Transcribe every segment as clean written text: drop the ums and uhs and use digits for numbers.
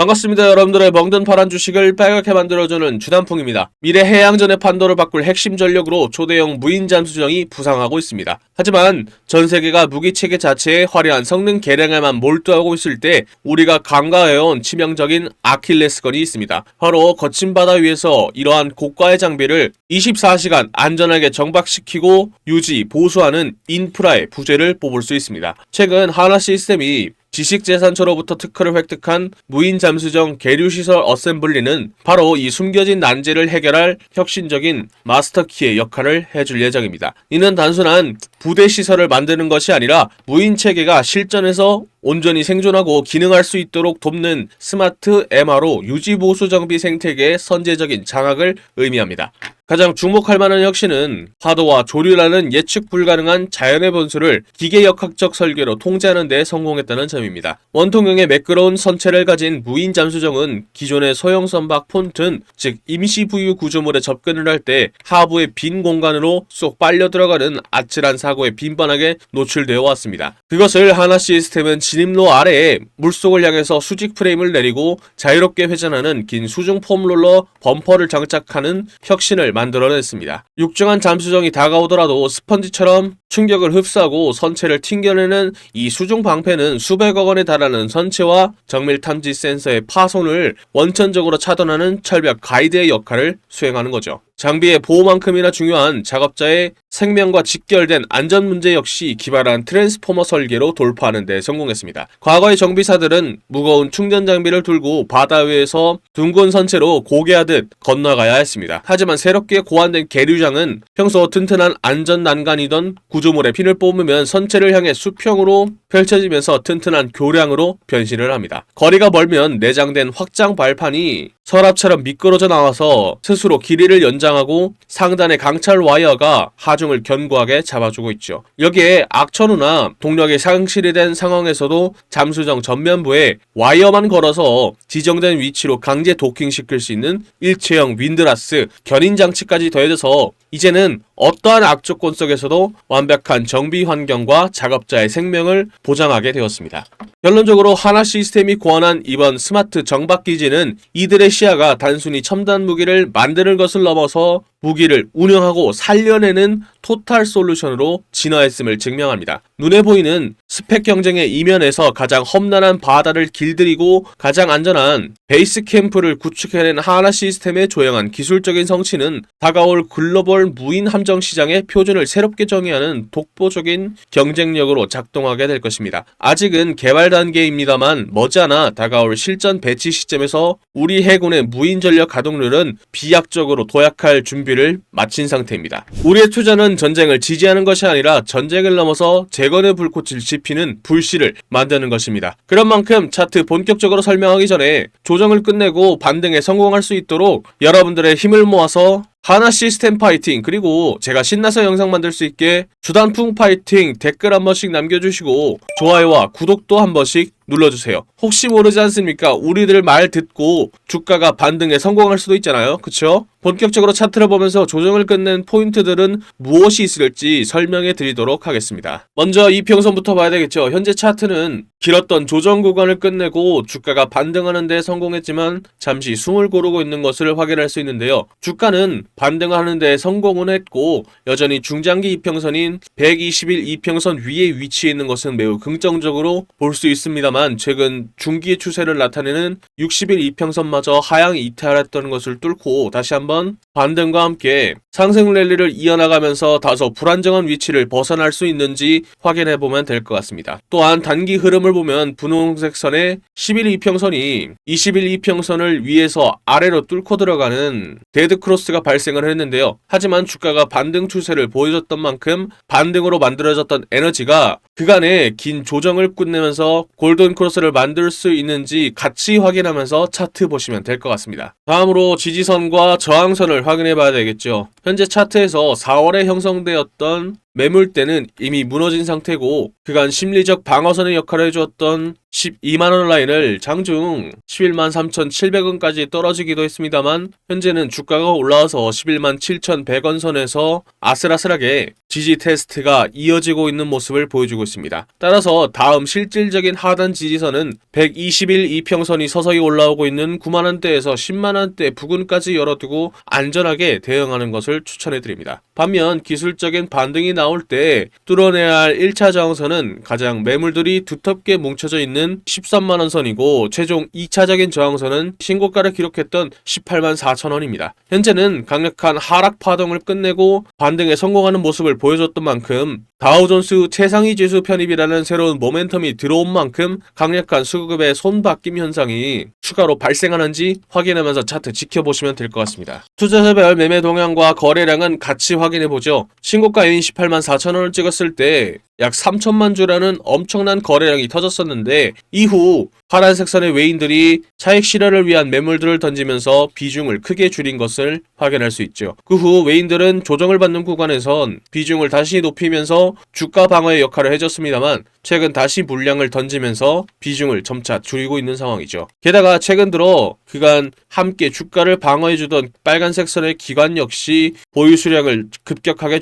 반갑습니다. 여러분들의 멍든 파란 주식을 빨갛게 만들어주는 주단풍입니다. 미래 해양전의 판도를 바꿀 핵심 전력으로 초대형 무인 잠수정이 부상하고 있습니다. 하지만 전 세계가 무기체계 자체의 화려한 성능 개량에만 몰두하고 있을 때 우리가 간과해온 치명적인 아킬레스건이 있습니다. 바로 거친 바다 위에서 이러한 고가의 장비를 24시간 안전하게 정박시키고 유지, 보수하는 인프라의 부재를 뽑을 수 있습니다. 최근 하나시스템이 지식재산처로부터 특허를 획득한 무인 잠수정 계류시설 어셈블리는 바로 이 숨겨진 난제를 해결할 혁신적인 마스터키의 역할을 해줄 예정입니다. 이는 단순한 부대 시설을 만드는 것이 아니라 무인 체계가 실전에서 온전히 생존하고 기능할 수 있도록 돕는 스마트 MRO 유지보수 정비 생태계의 선제적인 장악을 의미합니다. 가장 주목할 만한 혁신은 파도와 조류라는 예측 불가능한 자연의 변수를 기계역학적 설계로 통제하는 데 성공했다는 점입니다. 원통형의 매끄러운 선체를 가진 무인 잠수정은 기존의 소형 선박 폰튼, 즉 임시 부유 구조물에 접근을 할 때 하부의 빈 공간으로 쏙 빨려 들어가는 아찔한 사고에 빈번하게 노출되어 왔습니다. 그것을 하나 시스템은 진입로 아래에 물속을 향해서 수직 프레임을 내리고 자유롭게 회전하는 긴 수중 폼롤러 범퍼를 장착하는 혁신을 만들어냈습니다. 육중한 잠수정이 다가오더라도 스펀지처럼 충격을 흡수하고 선체를 튕겨내는 이 수중 방패는 수백억 원에 달하는 선체와 정밀 탐지 센서의 파손을 원천적으로 차단하는 철벽 가이드의 역할을 수행하는 거죠. 장비의 보호만큼이나 중요한 작업자의 생명과 직결된 안전 문제 역시 기발한 트랜스포머 설계로 돌파하는 데 성공했습니다. 과거의 정비사들은 무거운 충전 장비를 들고 바다 위에서 둥근 선체로 고개하듯 건너가야 했습니다. 하지만 새롭게 고안된 계류장은 평소 튼튼한 안전 난간이던 구조물에 핀을 뽑으면 선체를 향해 수평으로 펼쳐지면서 튼튼한 교량으로 변신을 합니다. 거리가 멀면 내장된 확장 발판이 서랍처럼 미끄러져 나와서 스스로 길이를 연장하고 상단의 강철 와이어가 하중을 견고하게 잡아주고 있죠. 여기에 악천후나 동력이 상실이 된 상황에서도 잠수정 전면부에 와이어만 걸어서 지정된 위치로 강제 도킹시킬 수 있는 일체형 윈드라스, 견인 장치까지 더해져서 이제는 어떠한 악조건 속에서도 완벽한 정비 환경과 작업자의 생명을 보장하게 되었습니다. 결론적으로 하나 시스템이 고안한 이번 스마트 정박 기지는 이들의 시야가 단순히 첨단 무기를 만드는 것을 넘어서 무기를 운영하고 살려내는 토탈 솔루션으로 진화했음을 증명합니다. 눈에 보이는 스펙 경쟁의 이면에서 가장 험난한 바다를 길들이고 가장 안전한 베이스 캠프를 구축해낸 하나 시스템의 조용한 기술적인 성취는 다가올 글로벌 무인 함정 시장의 표준을 새롭게 정의하는 독보적인 경쟁력으로 작동하게 될 것입니다. 아직은 개발 단계입니다만 머지않아 다가올 실전 배치 시점에서 우리 해군의 무인 전력 가동률은 비약적으로 도약할 준비를 마친 상태입니다. 우리의 투자는 전쟁을 지지하는 것이 아니라 전쟁을 넘어서 재건의 불꽃을 지피는 불씨를 만드는 것입니다. 그런 만큼 차트 본격적으로 설명하기 전에 조정을 끝내고 반등에 성공할 수 있도록 여러분들의 힘을 모아서 하나 시스템 파이팅, 그리고 제가 신나서 영상 만들 수 있게 주단풍 파이팅 댓글 한 번씩 남겨주시고 좋아요와 구독도 한 번씩 눌러주세요. 혹시 모르지 않습니까? 우리들 말 듣고 주가가 반등에 성공할 수도 있잖아요. 그쵸? 본격적으로 차트를 보면서 조정을 끝낸 포인트들은 무엇이 있을지 설명해 드리도록 하겠습니다. 먼저 이평선부터 봐야 되겠죠. 현재 차트는 길었던 조정 구간을 끝내고 주가가 반등하는 데 성공했지만 잠시 숨을 고르고 있는 것을 확인할 수 있는데요. 주가는 반등하는 데 성공은 했고 여전히 중장기 이평선인 120일 이평선 위에 위치해 있는 것은 매우 긍정적으로 볼 수 있습니다만 최근 중기 추세를 나타내는 60일 이평선마저 하향 이탈했던 것을 뚫고 다시 한번 반등과 함께 상승 랠리를 이어나가면서 다소 불안정한 위치를 벗어날 수 있는지 확인해보면 될 것 같습니다. 또한 단기 흐름을 보면 분홍색 선의 10일 이평선이 20일 이평선을 위에서 아래로 뚫고 들어가는 데드크로스가 발생을 했는데요. 하지만 주가가 반등 추세를 보여줬던 만큼 반등으로 만들어졌던 에너지가 그간의 긴 조정을 끝내면서 골든크로스를 만들 수 있는지 같이 확인하면서 차트 보시면 될 것 같습니다. 다음으로 지지선과 저항선을 확인해 봐야 되겠죠. 현재 차트에서 4월에 형성되었던 매물대는 이미 무너진 상태고 그간 심리적 방어선의 역할을 해주었던 12만원 라인을 장중 11만 3,700원까지 떨어지기도 했습니다만 현재는 주가가 올라와서 11만 7,100원 선에서 아슬아슬하게 지지 테스트가 이어지고 있는 모습을 보여주고 있습니다. 따라서 다음 실질적인 하단 지지선은 120일 이평선이 서서히 올라오고 있는 9만원대에서 10만원대 부근까지 열어두고 안전하게 대응하는 것을 추천해드립니다. 반면 기술적인 반등이 나올 때 뚫어내야 할 1차 저항선은 가장 매물들이 두텁게 뭉쳐져 있는 13만원 선이고 최종 2차적인 저항선은 신고가를 기록했던 18만 4천원입니다. 현재는 강력한 하락 파동을 끝내고 반등에 성공하는 모습을 보여줬던 만큼 다우존스 최상위 지수 편입이라는 새로운 모멘텀이 들어온 만큼 강력한 수급의 손바뀜 현상이 추가로 발생하는지 확인하면서 차트 지켜보시면 될 것 같습니다. 투자자별 매매 동향과 거래량은 같이 확인해보죠. 신고가인 18만 4천원을 찍었을 때 약 3천만 주라는 엄청난 거래량이 터졌었는데 이후 파란색 선의 외인들이 차익 실현을 위한 매물들을 던지면서 비중을 크게 줄인 것을 확인할 수 있죠. 그 후 외인들은 조정을 받는 구간에선 비중을 다시 높이면서 주가 방어의 역할을 해줬습니다만 최근 다시 물량을 던지면서 비중을 점차 줄이고 있는 상황이죠. 게다가 최근 들어 그간 함께 주가를 방어해주던 빨간색 선의 기관 역시 보유 수량을 급격하게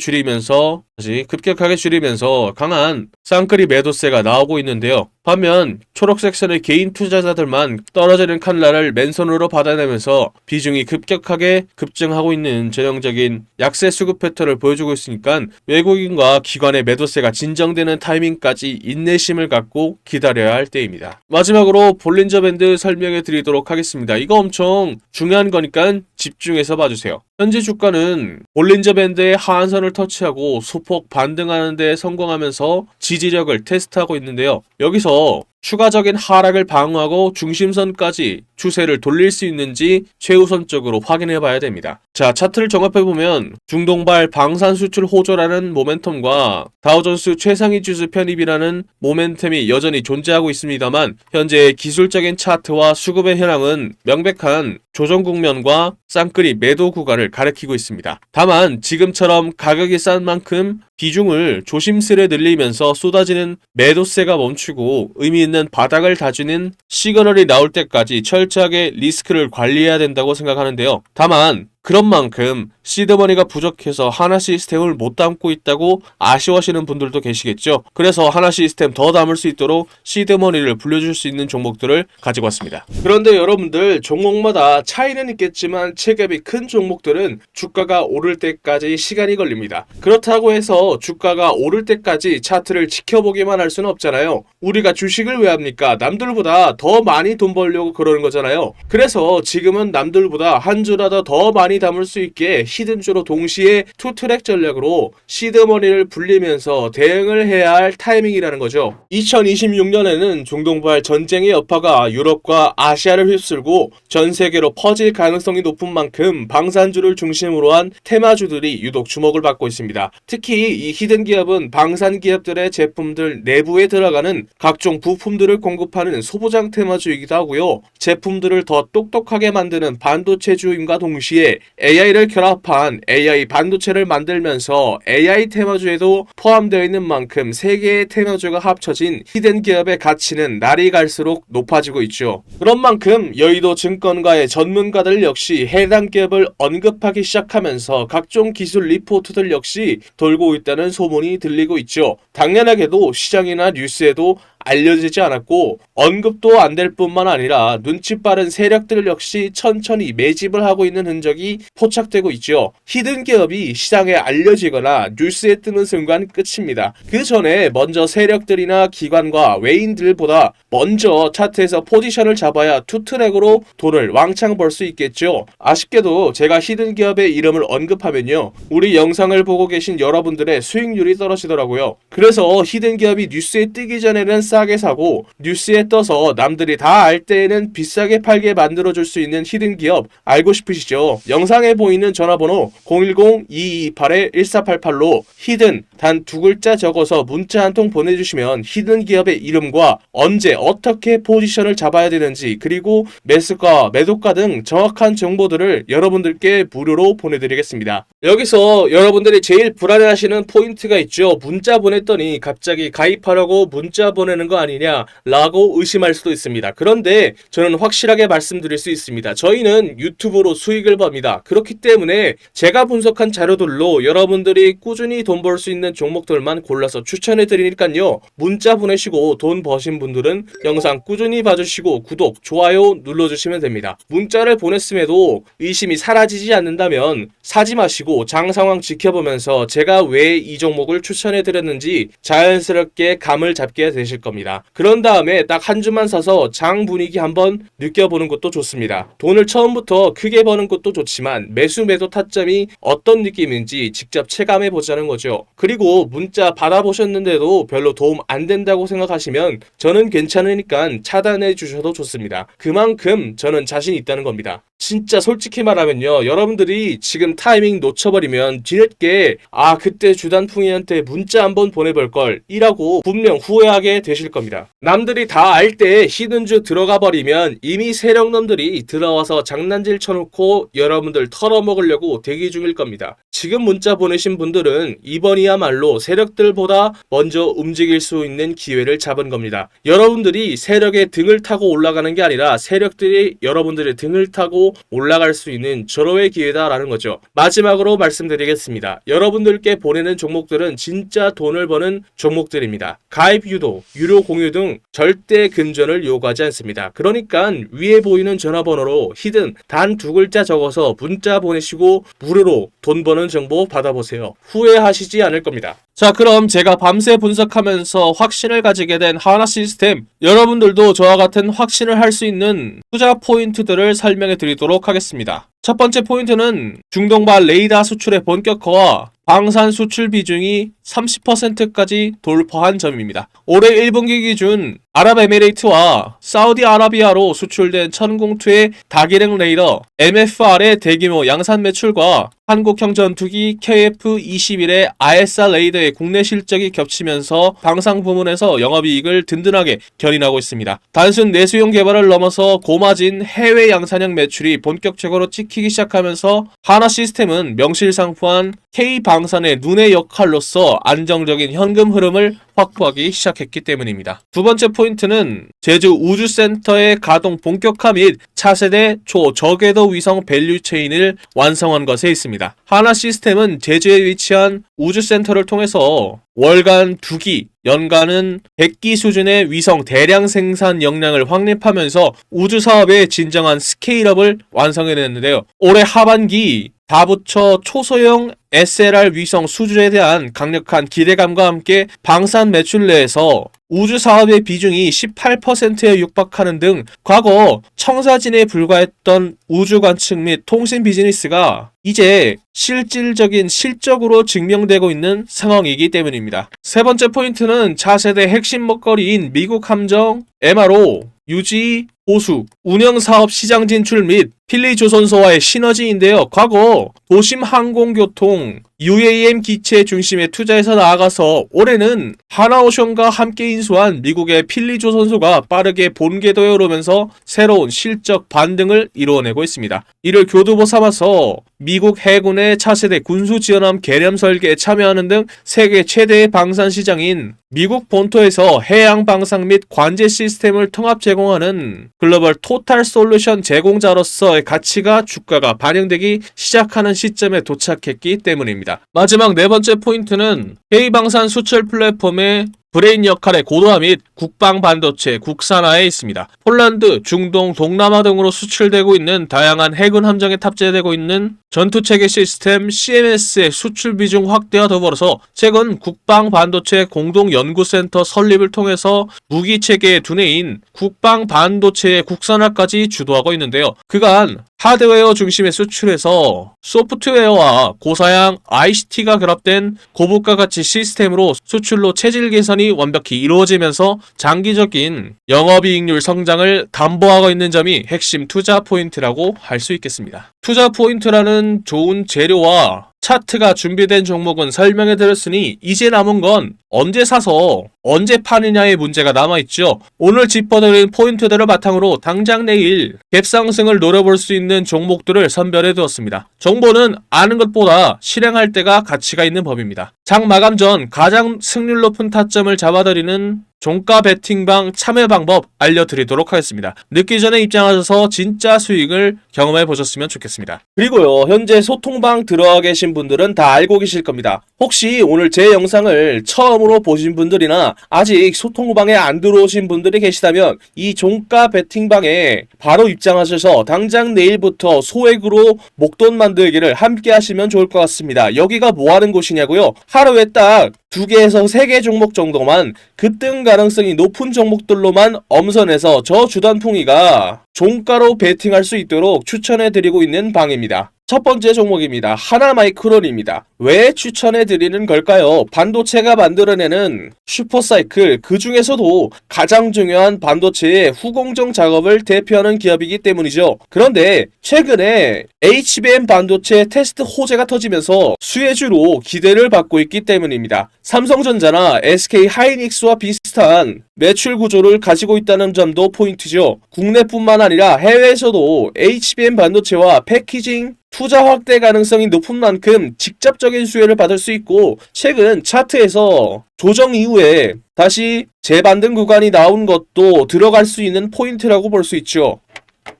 줄이면서 강한 쌍끌이 매도세가 나오고 있는데요. 반면 초록색 선의 개인 투자자들만 떨어지는 칼날을 맨손으로 받아내면서 비중이 급격하게 급증하고 있는 전형적인 약세 수급 패턴을 보여주고 있으니까 외국인과 기관의 매도세가 진정되는 타이밍까지 인내심을 갖고 기다려야 할 때입니다. 마지막으로 볼린저 밴드 설명해 드리도록 하겠습니다. 이거 엄청 중요한 거니까 집중해서 봐주세요. 현재 주가는 볼린저 밴드의 하한선을 터치하고 소폭 반등하는 데 성공하면서 지지력을 테스트하고 있는데요. 여기서 추가적인 하락을 방어하고 중심선까지 추세를 돌릴 수 있는지 최우선적으로 확인해 봐야 됩니다. 자, 차트를 종합해보면 중동발 방산 수출 호조라는 모멘텀과 다우존스 최상위 지수 편입이라는 모멘텀이 여전히 존재하고 있습니다만 현재 기술적인 차트와 수급의 현황은 명백한 조정 국면과 쌍끌이 매도 구간을 가리키고 있습니다. 다만 지금처럼 가격이 싼 만큼 비중을 조심스레 늘리면서 쏟아지는 매도세가 멈추고 의미 있는 바닥을 다지는 시그널이 나올 때까지 철저하게 리스크를 관리해야 된다고 생각하는데요. 다만 그런 만큼 시드머니가 부족해서 하나 시스템을 못 담고 있다고 아쉬워하시는 분들도 계시겠죠. 그래서 하나 시스템 더 담을 수 있도록 시드머니를 불려줄 수 있는 종목들을 가지고 왔습니다. 그런데 여러분들 종목마다 차이는 있겠지만 체급이 큰 종목들은 주가가 오를 때까지 시간이 걸립니다. 그렇다고 해서 주가가 오를 때까지 차트를 지켜보기만 할 수는 없잖아요. 우리가 주식을 왜 합니까? 남들보다 더 많이 돈 벌려고 그러는 거잖아요. 그래서 지금은 남들보다 한 주라도 더 많이 담을 수 있게 히든주로 동시에 투트랙 전략으로 시드머니를 불리면서 대응을 해야 할 타이밍이라는 거죠. 2026년에는 중동발 전쟁의 여파가 유럽과 아시아를 휩쓸고 전 세계로 퍼질 가능성이 높은 만큼 방산주를 중심으로 한 테마주들이 유독 주목을 받고 있습니다. 특히 이 히든 기업은 방산 기업들의 제품들 내부에 들어가는 각종 부품들을 공급하는 소부장 테마주이기도 하고요. 제품들을 더 똑똑하게 만드는 반도체주임과 동시에 AI를 결합한 AI 반도체를 만들면서 AI 테마주에도 포함되어 있는 만큼 세 개의 테마주가 합쳐진 히든 기업의 가치는 날이 갈수록 높아지고 있죠. 그런 만큼 여의도 증권가의 전문가들 역시 해당 기업을 언급하기 시작하면서 각종 기술 리포트들 역시 돌고 있다는 소문이 들리고 있죠. 당연하게도 시장이나 뉴스에도 알려지지 않았고 언급도 안 될 뿐만 아니라 눈치 빠른 세력들 역시 천천히 매집을 하고 있는 흔적이 포착되고 있죠. 히든 기업이 시장에 알려지거나 뉴스에 뜨는 순간 끝입니다. 그 전에 먼저 세력들이나 기관과 외인들보다 먼저 차트에서 포지션을 잡아야 투트랙으로 돈을 왕창 벌 수 있겠죠. 아쉽게도 제가 히든 기업의 이름을 언급하면요, 우리 영상을 보고 계신 여러분들의 수익률이 떨어지더라고요. 그래서 히든 기업이 뉴스에 뜨기 전에는 싸게 사고 뉴스에 떠서 남들이 다 알 때에는 비싸게 팔게 만들어줄 수 있는 히든 기업 알고 싶으시죠? 영상에 보이는 전화번호 010-2228-1488로 히든 단 두 글자 적어서 문자 한 통 보내주시면 히든 기업의 이름과 언제 어떻게 포지션을 잡아야 되는지 그리고 매수가, 매도가 등 정확한 정보들을 여러분들께 무료로 보내드리겠습니다. 여기서 여러분들이 제일 불안해하시는 포인트가 있죠. 문자 보냈더니 갑자기 가입하라고 문자 보내는 거 아니냐 라고 의심할 수도 있습니다. 그런데 저는 확실하게 말씀드릴 수 있습니다. 저희는 유튜브로 수익을 법니다. 그렇기 때문에 제가 분석한 자료들로 여러분들이 꾸준히 돈 벌 수 있는 종목들만 골라서 추천해 드리니까요. 문자 보내시고 돈 버신 분들은 영상 꾸준히 봐주시고 구독, 좋아요 눌러주시면 됩니다. 문자를 보냈음에도 의심이 사라지지 않는다면 사지 마시고 장 상황 지켜보면서 제가 왜 이 종목을 추천해 드렸는지 자연스럽게 감을 잡게 되실 겁니다. 그런 다음에 딱 한 주만 사서 장 분위기 한번 느껴보는 것도 좋습니다. 돈을 처음부터 크게 버는 것도 좋지만 매수 매도 타점이 어떤 느낌인지 직접 체감해 보자는 거죠. 그리고 문자 받아보셨는데도 별로 도움 안 된다고 생각하시면 저는 괜찮으니까 차단해 주셔도 좋습니다. 그만큼 저는 자신 있다는 겁니다. 진짜 솔직히 말하면요, 여러분들이 지금 타이밍 놓쳐버리면 뒤늦게 그때 주단풍이한테 문자 한번 보내볼걸 이라고 분명 후회하게 되실 겁니다. 남들이 다 알 때 히든주 들어가 버리면 이미 세력놈들이 들어와서 장난질 쳐놓고 여러분들 털어먹으려고 대기 중일 겁니다. 지금 문자 보내신 분들은 이번이야말로 세력들보다 먼저 움직일 수 있는 기회를 잡은 겁니다. 여러분들이 세력의 등을 타고 올라가는 게 아니라 세력들이 여러분들의 등을 타고 올라갈 수 있는 절호의 기회다라는 거죠. 마지막으로 말씀드리겠습니다. 여러분들께 보내는 종목들은 진짜 돈을 버는 종목들입니다. 가입 유도, 유료 공유 등 절대 금전을 요구하지 않습니다. 그러니까 위에 보이는 전화번호로 히든 단 두 글자 적어서 문자 보내시고 무료로 돈 버는 정보 받아보세요. 후회하시지 않을 겁니다. 자, 그럼 제가 밤새 분석하면서 확신을 가지게 된 하나 시스템, 여러분들도 저와 같은 확신을 할 수 있는 투자 포인트들을 설명해 드리도록 하겠습니다. 첫 번째 포인트는 중동발 레이더 수출의 본격화와 방산 수출 비중이 30%까지 돌파한 점입니다. 올해 1분기 기준 아랍에미레이트와 사우디아라비아로 수출된 천공투의 다기능 레이더 MFR의 대규모 양산 매출과 한국형 전투기 KF-21의 ISR 레이더의 국내 실적이 겹치면서 방산 부문에서 영업이익을 든든하게 견인하고 있습니다. 단순 내수용 개발을 넘어서 고마진 해외 양산형 매출이 본격적으로 찍히기 시작하면서 하나 시스템은 명실상부한 K방산의 눈의 역할로서 안정적인 현금 흐름을 확보하기 시작했기 때문입니다. 두 번째 포인트는 제주 우주센터의 가동 본격화 및 차세대 초저궤도 위성 밸류체인을 완성한 것에 있습니다. 하나 시스템은 제주에 위치한 우주센터를 통해서 월간 2기, 연간은 100기 수준의 위성 대량 생산 역량을 확립하면서 우주사업의 진정한 스케일업을 완성해냈는데요. 올해 하반기 다부처 초소형 SLR 위성 수주에 대한 강력한 기대감과 함께 방산 매출 내에서 우주 사업의 비중이 18%에 육박하는 등 과거 청사진에 불과했던 우주 관측 및 통신 비즈니스가 이제 실질적인 실적으로 증명되고 있는 상황이기 때문입니다. 세 번째 포인트는 차세대 핵심 먹거리인 미국 함정, MRO, 유지, 보수, 운영사업 시장 진출 및 필리조선소와의 시너지인데요. 과거 도심 항공교통, UAM 기체 중심의 투자에서 나아가서 올해는 하나오션과 함께 인수한 미국의 필리조선소가 빠르게 본궤도에 오르면서 새로운 실적 반등을 이루어내고 있습니다. 이를 교두보 삼아서 미국 해군의 차세대 군수지원함 개념 설계에 참여하는 등 세계 최대의 방산 시장인 미국 본토에서 해양 방산 및 관제 시스템을 통합 제공하는 글로벌 토탈 솔루션 제공자로서의 가치가 주가가 반영되기 시작하는 시점에 도착했기 때문입니다. 마지막 네 번째 포인트는 K방산 수출 플랫폼의 브레인 역할의 고도화 및 국방 반도체 국산화에 있습니다. 폴란드, 중동, 동남아 등으로 수출되고 있는 다양한 해군 함정에 탑재되고 있는 전투체계 시스템 CMS의 수출 비중 확대와 더불어서 최근 국방 반도체 공동연구센터 설립을 통해서 무기체계의 두뇌인 국방 반도체의 국산화까지 주도하고 있는데요. 그간 하드웨어 중심의 수출에서 소프트웨어와 고사양 ICT가 결합된 고부가 가치 시스템으로 수출로 체질 개선이 완벽히 이루어지면서 장기적인 영업이익률 성장을 담보하고 있는 점이 핵심 투자 포인트라고 할 수 있겠습니다. 투자 포인트라는 좋은 재료와 차트가 준비된 종목은 설명해 드렸으니 이제 남은 건 언제 사서 언제 파느냐의 문제가 남아있죠. 오늘 짚어드린 포인트들을 바탕으로 당장 내일 갭상승을 노려볼 수 있는 종목들을 선별해 두었습니다. 정보는 아는 것보다 실행할 때가 가치가 있는 법입니다. 장 마감 전 가장 승률 높은 타점을 잡아드리는 종가 베팅방 참여 방법 알려드리도록 하겠습니다. 늦기 전에 입장하셔서 진짜 수익을 경험해 보셨으면 좋겠습니다. 그리고요, 현재 소통방 들어와 계신 분들은 다 알고 계실 겁니다. 혹시 오늘 제 영상을 처음으로 보신 분들이나 아직 소통방에 안 들어오신 분들이 계시다면 이 종가 베팅방에 바로 입장하셔서 당장 내일부터 소액으로 목돈 만들기를 함께 하시면 좋을 것 같습니다. 여기가 뭐 하는 곳이냐고요? 하루에 딱 2개에서 3개 종목 정도만 급등 가능성이 높은 종목들로만 엄선해서 저 주단풍이가 종가로 베팅할 수 있도록 추천해드리고 있는 방입니다. 첫 번째 종목입니다. 하나마이크론입니다. 왜 추천해드리는 걸까요? 반도체가 만들어내는 슈퍼사이클, 그 중에서도 가장 중요한 반도체의 후공정 작업을 대표하는 기업이기 때문이죠. 그런데 최근에 HBM 반도체 테스트 호재가 터지면서 수혜주로 기대를 받고 있기 때문입니다. 삼성전자나 SK하이닉스와 비슷한 매출 구조를 가지고 있다는 점도 포인트죠. 국내뿐만 아니라 해외에서도 HBM 반도체와 패키징 투자 확대 가능성이 높은 만큼 직접적인 수혜를 받을 수 있고, 최근 차트에서 조정 이후에 다시 재반등 구간이 나온 것도 들어갈 수 있는 포인트라고 볼 수 있죠.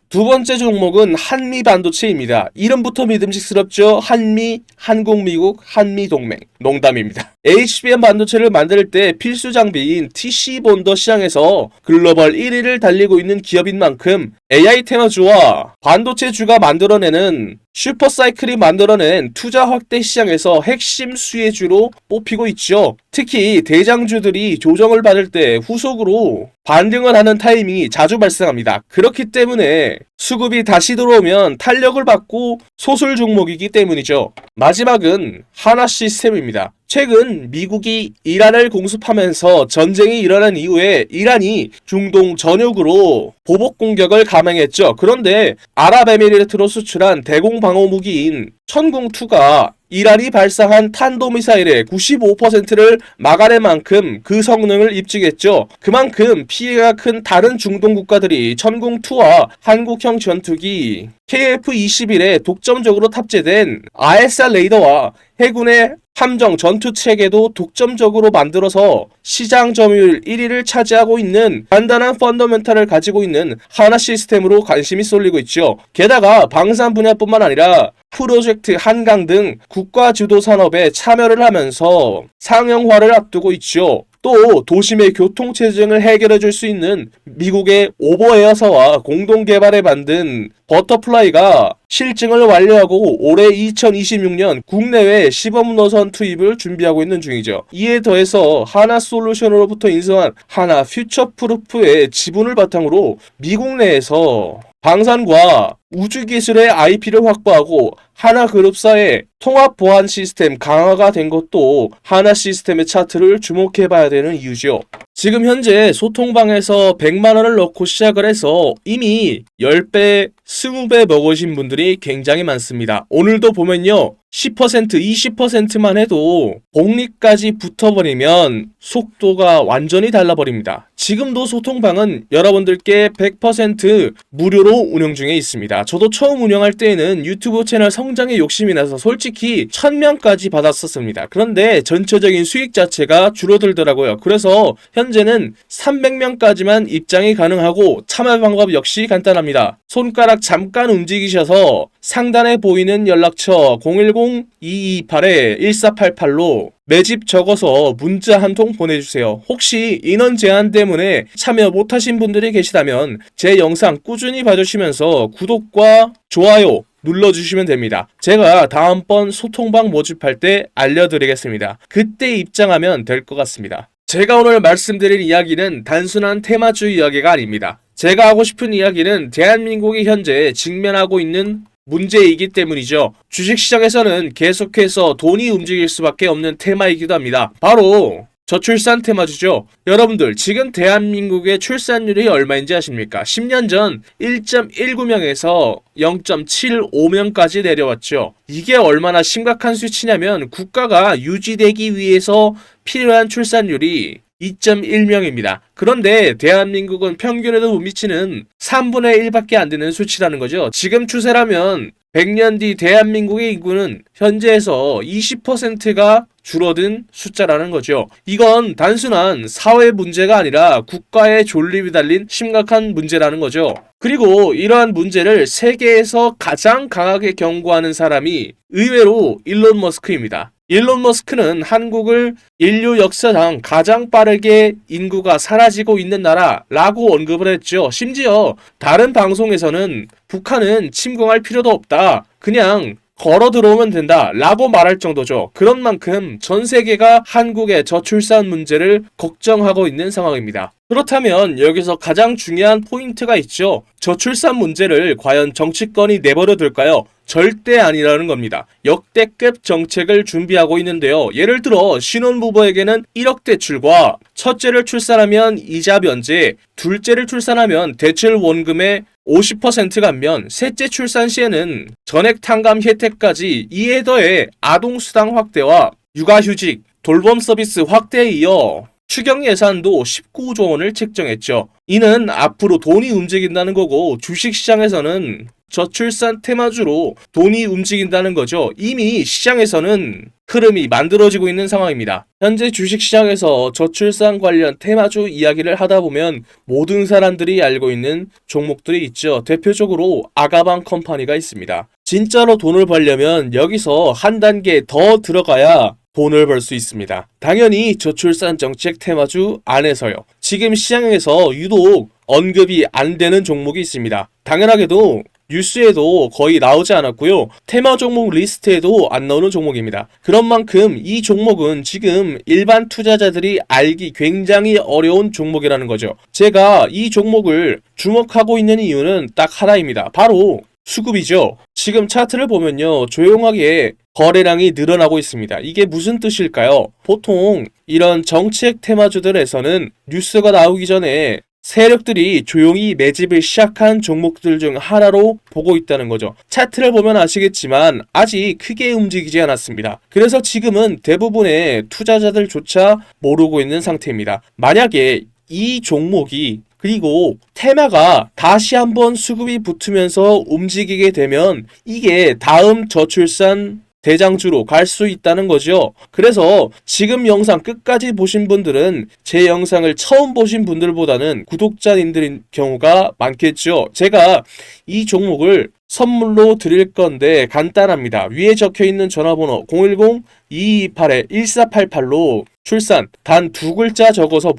두 번째 종목은 한미반도체입니다. 이름부터 믿음직스럽죠? 한미, 한국-미국, 한미동맹. 농담입니다. HBM 반도체를 만들 때 필수 장비인 TC 본더 시장에서 글로벌 1위를 달리고 있는 기업인 만큼 AI 테마주와 반도체주가 만들어내는 슈퍼사이클이 만들어낸 투자 확대 시장에서 핵심 수혜주로 뽑히고 있죠. 특히 대장주들이 조정을 받을 때 후속으로 반등을 하는 타이밍이 자주 발생합니다. 그렇기 때문에 수급이 다시 들어오면 탄력을 받고 소술 종목이기 때문이죠. 마지막은 하나시스템입니다. 최근 미국이 이란을 공습하면서 전쟁이 일어난 이후에 이란이 중동 전역으로 보복 공격을 감행했죠. 그런데 아랍에미리트로 수출한 대공 방어 무기인 천궁2가 이란이 발사한 탄도미사일의 95%를 막아낼 만큼 그 성능을 입증했죠. 그만큼 피해가 큰 다른 중동 국가들이 천궁2와 한국형 전투기 KF-21에 독점적으로 탑재된 ISR 레이더와 해군의 함정 전투 체계도 독점적으로 만들어서 시장 점유율 1위를 차지하고 있는 간단한 펀더멘탈을 가지고 있는 하나 시스템으로 관심이 쏠리고 있죠. 게다가 방산 분야뿐만 아니라 프로젝트 한강 등 국가 주도 산업에 참여를 하면서 상용화를 앞두고 있죠. 또 도심의 교통체증을 해결해 줄 수 있는 미국의 오버에어사와 공동 개발해 만든 버터플라이가 실증을 완료하고 올해 2026년 국내외 시범 노선 투입을 준비하고 있는 중이죠. 이에 더해서 하나솔루션으로부터 인수한 하나 퓨처프루프의 지분을 바탕으로 미국 내에서 방산과 우주기술의 IP를 확보하고 하나그룹사의 통합 보안 시스템 강화가 된 것도 하나 시스템의 차트를 주목해봐야 되는 이유죠. 지금 현재 소통방에서 100만원을 넣고 시작을 해서 이미 10배, 20배 먹으신 분들이 굉장히 많습니다. 오늘도 보면요, 10%, 20%만 해도 복리까지 붙어버리면 속도가 완전히 달라버립니다. 지금도 소통방은 여러분들께 100% 무료로 운영 중에 있습니다. 저도 처음 운영할 때에는 유튜브 채널 성장에 욕심이 나서 솔직히 1000명까지 받았었습니다. 그런데 전체적인 수익 자체가 줄어들더라고요. 그래서 현재는 300명까지만 입장이 가능하고 참여 방법 역시 간단합니다. 손가락 잠깐 움직이셔서 상단에 보이는 연락처 010-2228-1488로 매집 적어서 문자 한 통 보내주세요. 혹시 인원 제한 때문에 참여 못하신 분들이 계시다면 제 영상 꾸준히 봐주시면서 구독과 좋아요 눌러주시면 됩니다. 제가 다음번 소통방 모집할 때 알려드리겠습니다. 그때 입장하면 될 것 같습니다. 제가 오늘 말씀드릴 이야기는 단순한 테마주 이야기가 아닙니다. 제가 하고 싶은 이야기는 대한민국이 현재 직면하고 있는 문제이기 때문이죠. 주식시장에서는 계속해서 돈이 움직일 수밖에 없는 테마이기도 합니다. 바로 저출산 테마주죠. 여러분들 지금 대한민국의 출산율이 얼마인지 아십니까? 10년 전 1.19명에서 0.75명까지 내려왔죠. 이게 얼마나 심각한 수치냐면 국가가 유지되기 위해서 필요한 출산율이 2.1명입니다. 그런데 대한민국은 평균에도 못 미치는 3분의 1밖에 안 되는 수치라는 거죠. 지금 추세라면 100년 뒤 대한민국의 인구는 현재에서 20%가 줄어든 숫자라는 거죠. 이건 단순한 사회 문제가 아니라 국가의 존립이 달린 심각한 문제라는 거죠. 그리고 이러한 문제를 세계에서 가장 강하게 경고하는 사람이 의외로 일론 머스크입니다. 일론 머스크는 한국을 인류 역사상 가장 빠르게 인구가 사라지고 있는 나라라고 언급을 했죠. 심지어 다른 방송에서는 북한은 침공할 필요도 없다. 그냥 걸어 들어오면 된다 라고 말할 정도죠. 그런 만큼 전 세계가 한국의 저출산 문제를 걱정하고 있는 상황입니다. 그렇다면 여기서 가장 중요한 포인트가 있죠. 저출산 문제를 과연 정치권이 내버려 둘까요? 절대 아니라는 겁니다. 역대급 정책을 준비하고 있는데요. 예를 들어 신혼부부에게는 1억 대출과 첫째를 출산하면 이자 면제, 둘째를 출산하면 대출 원금의 50% 감면, 셋째 출산 시에는 전액 탕감 혜택까지, 이에 더해 아동수당 확대와 육아휴직, 돌봄 서비스 확대에 이어 추경 예산도 19조 원을 책정했죠. 이는 앞으로 돈이 움직인다는 거고 주식시장에서는 저출산 테마주로 돈이 움직인다는 거죠. 이미 시장에서는 흐름이 만들어지고 있는 상황입니다. 현재 주식시장에서 저출산 관련 테마주 이야기를 하다 보면 모든 사람들이 알고 있는 종목들이 있죠. 대표적으로 아가방 컴퍼니가 있습니다. 진짜로 돈을 벌려면 여기서 한 단계 더 들어가야 돈을 벌 수 있습니다. 당연히 저출산 정책 테마주 안에서요. 지금 시장에서 유독 언급이 안 되는 종목이 있습니다. 당연하게도 뉴스에도 거의 나오지 않았고요. 테마 종목 리스트에도 안 나오는 종목입니다. 그런 만큼 이 종목은 지금 일반 투자자들이 알기 굉장히 어려운 종목이라는 거죠. 제가 이 종목을 주목하고 있는 이유는 딱 하나입니다. 바로 수급이죠. 지금 차트를 보면요. 조용하게 거래량이 늘어나고 있습니다. 이게 무슨 뜻일까요? 보통 이런 정책 테마주들에서는 뉴스가 나오기 전에 세력들이 조용히 매집을 시작한 종목들 중 하나로 보고 있다는 거죠. 차트를 보면 아시겠지만 아직 크게 움직이지 않았습니다. 그래서 지금은 대부분의 투자자들조차 모르고 있는 상태입니다. 만약에 이 종목이 그리고 테마가 다시 한번 수급이 붙으면서 움직이게 되면 이게 다음 저출산 대장주로 갈 수 있다는 거죠. 그래서 지금 영상 끝까지 보신 분들은 제 영상을 처음 보신 분들보다는 구독자님들인 경우가 많겠죠. 제가 이 종목을 선물로 드릴 건데 간단합니다. 위에 적혀있는 전화번호 010-2228-1488로 출산 단 2글자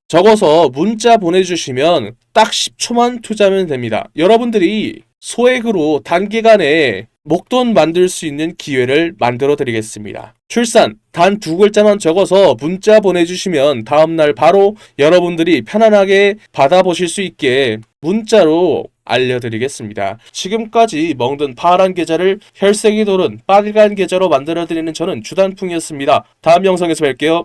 적어서 문자 보내주시면 딱 10초만 투자하면 됩니다. 여러분들이 소액으로 단기간에 목돈 만들 수 있는 기회를 만들어 드리겠습니다. 출산 단 2글자만 적어서 문자 보내주시면 다음날 바로 여러분들이 편안하게 받아보실 수 있게 문자로 알려드리겠습니다. 지금까지 먹는 파란 계좌를 혈색이 도는 빨간 계좌로 만들어드리는 저는 주단풍이었습니다. 다음 영상에서 뵐게요.